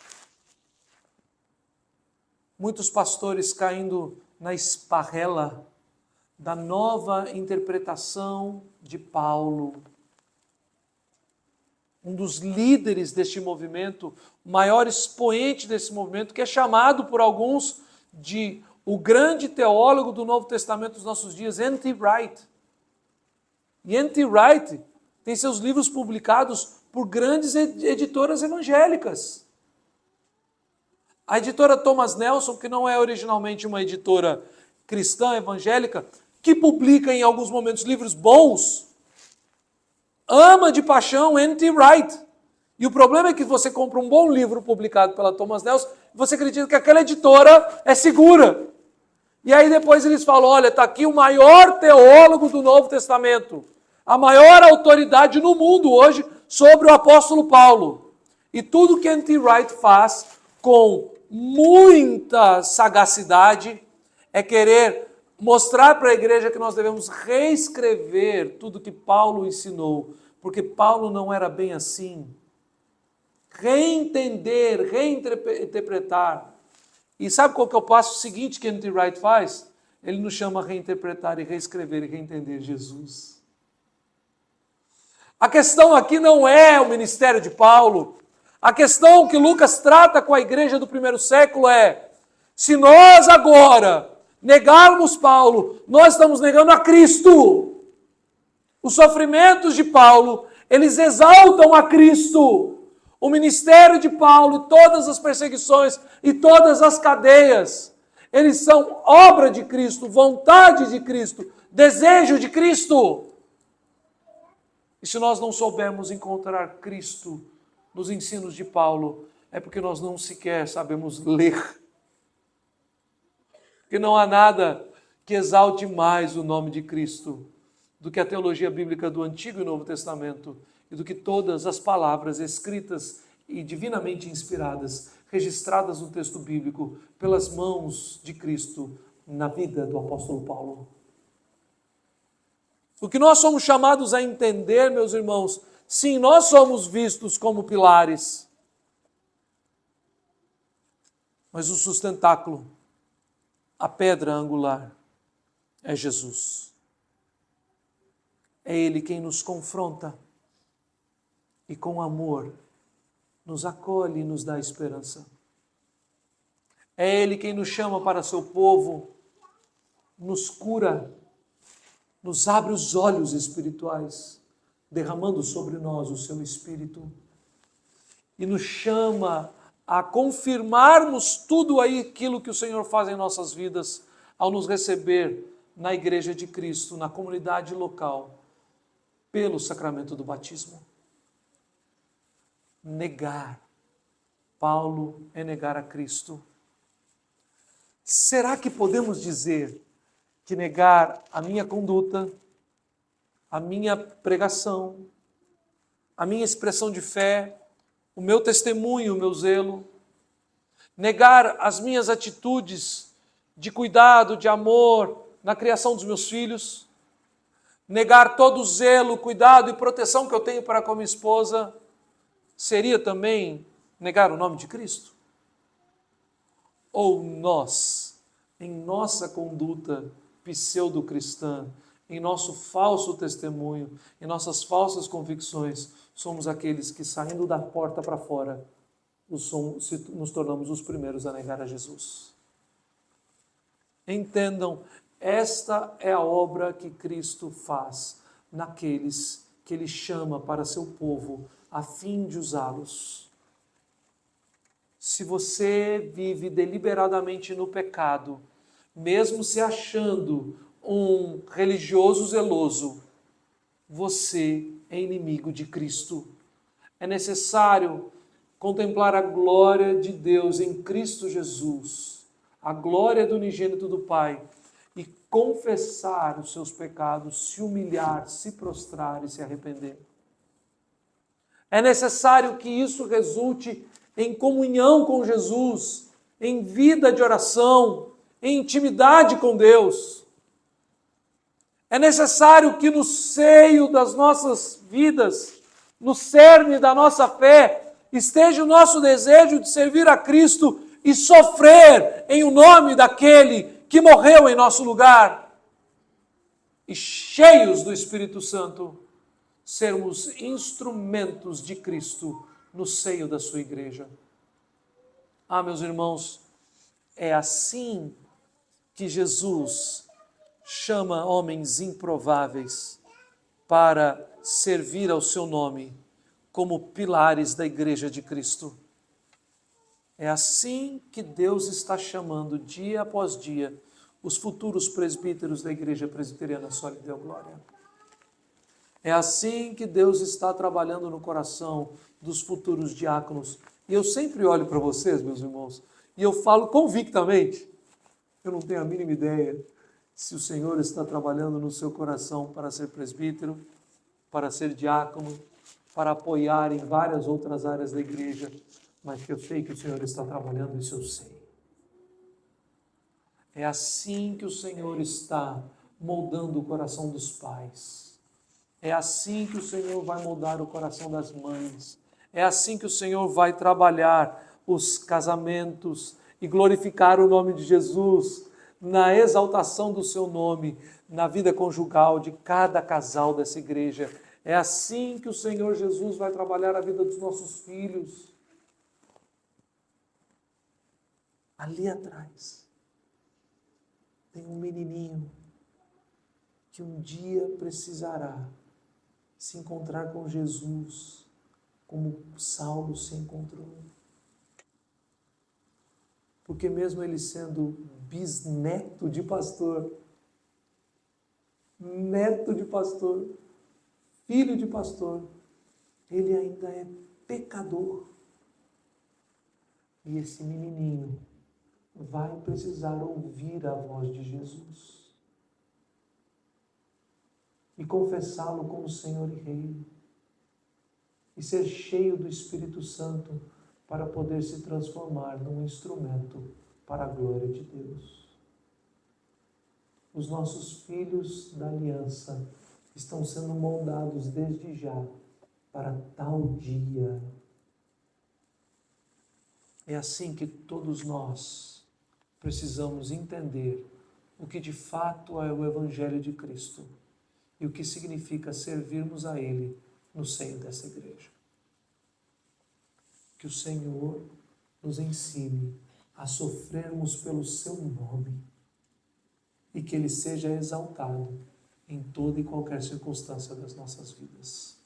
Muitos pastores caindo na esparrela da nova interpretação de Paulo. Um dos líderes deste movimento, o maior expoente desse movimento, que é chamado por alguns de o grande teólogo do Novo Testamento dos nossos dias, N.T. Wright. E N.T. Wright tem seus livros publicados por grandes editoras evangélicas. A editora Thomas Nelson, que não é originalmente uma editora cristã evangélica, que publica em alguns momentos livros bons, ama de paixão N.T. Wright. E o problema é que você compra um bom livro publicado pela Thomas Nelson e você acredita que aquela editora é segura. E aí depois eles falam, olha, está aqui o maior teólogo do Novo Testamento, a maior autoridade no mundo hoje sobre o apóstolo Paulo. E tudo que N.T. Wright faz com muita sagacidade é querer mostrar para a igreja que nós devemos reescrever tudo que Paulo ensinou, porque Paulo não era bem assim. Reentender, reinterpretar. E sabe qual que é o passo seguinte que N.T. Wright faz? Ele nos chama a reinterpretar e reescrever e reentender Jesus. A questão aqui não é o ministério de Paulo. A questão que Lucas trata com a igreja do primeiro século é: se nós agora negarmos Paulo, nós estamos negando a Cristo. Os sofrimentos de Paulo, eles exaltam a Cristo. O ministério de Paulo, todas as perseguições e todas as cadeias, eles são obra de Cristo, vontade de Cristo, desejo de Cristo. E se nós não soubermos encontrar Cristo nos ensinos de Paulo, é porque nós não sequer sabemos ler. Porque não há nada que exalte mais o nome de Cristo do que a teologia bíblica do Antigo e Novo Testamento e do que todas as palavras escritas e divinamente inspiradas, registradas no texto bíblico pelas mãos de Cristo na vida do apóstolo Paulo. O que nós somos chamados a entender, meus irmãos, sim, nós somos vistos como pilares, mas o sustentáculo, a pedra angular, é Jesus. É Ele quem nos confronta e com amor nos acolhe e nos dá esperança. É Ele quem nos chama para seu povo, nos cura, nos abre os olhos espirituais, derramando sobre nós o seu Espírito e nos chama a confirmarmos tudo aquilo que o Senhor faz em nossas vidas ao nos receber na igreja de Cristo, na comunidade local, pelo sacramento do batismo. Negar Paulo é negar a Cristo. Será que podemos dizer que negar a minha conduta, a minha pregação, a minha expressão de fé, o meu testemunho, o meu zelo, negar as minhas atitudes de cuidado, de amor na criação dos meus filhos, negar todo o zelo, cuidado e proteção que eu tenho para com a minha esposa, seria também negar o nome de Cristo? Ou nós, em nossa conduta pseudo-cristã, em nosso falso testemunho, em nossas falsas convicções, somos aqueles que, saindo da porta para fora, nos tornamos os primeiros a negar a Jesus? Entendam, Esta é a obra que Cristo faz naqueles que Ele chama para seu povo, a fim de usá-los. Se você vive deliberadamente no pecado, mesmo se achando um religioso zeloso, você é inimigo de Cristo. É necessário contemplar a glória de Deus em Cristo Jesus, a glória do unigênito do Pai, e confessar os seus pecados, se humilhar, se prostrar e se arrepender. É necessário que isso resulte em comunhão com Jesus, em vida de oração, em intimidade com Deus. É necessário que no seio das nossas vidas, no cerne da nossa fé, esteja o nosso desejo de servir a Cristo e sofrer em o nome daquele que morreu em nosso lugar. E cheios do Espírito Santo, sermos instrumentos de Cristo no seio da sua igreja. Ah, meus irmãos, é assim que Jesus chama homens improváveis para servir ao seu nome como pilares da igreja de Cristo. É assim que Deus está chamando dia após dia os futuros presbíteros da igreja presbiteriana Sólida e Glória. É assim que Deus está trabalhando no coração dos futuros diáconos. E eu sempre olho para vocês, meus irmãos, e eu falo convictamente, eu não tenho a mínima ideia se o Senhor está trabalhando no seu coração para ser presbítero, para ser diácono, para apoiar em várias outras áreas da igreja, mas que eu sei que o Senhor está trabalhando, isso eu sei. É assim que o Senhor está moldando o coração dos pais. É assim que o Senhor vai moldar o coração das mães. É assim que o Senhor vai trabalhar os casamentos e glorificar o nome de Jesus na exaltação do seu nome, na vida conjugal de cada casal dessa igreja. É assim que o Senhor Jesus vai trabalhar a vida dos nossos filhos. Ali atrás tem um menininho que um dia precisará se encontrar com Jesus, como Saulo se encontrou. Porque mesmo ele sendo bisneto de pastor, neto de pastor, filho de pastor, ele ainda é pecador. E esse menininho vai precisar ouvir a voz de Jesus e confessá-lo como Senhor e Rei, e ser cheio do Espírito Santo para poder se transformar num instrumento para a glória de Deus. Os nossos filhos da aliança estão sendo moldados desde já para tal dia. É assim que todos nós precisamos entender o que de fato é o Evangelho de Cristo e o que significa servirmos a Ele no seio dessa igreja. Que o Senhor nos ensine a sofrermos pelo seu nome e que Ele seja exaltado em toda e qualquer circunstância das nossas vidas.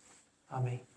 Amém.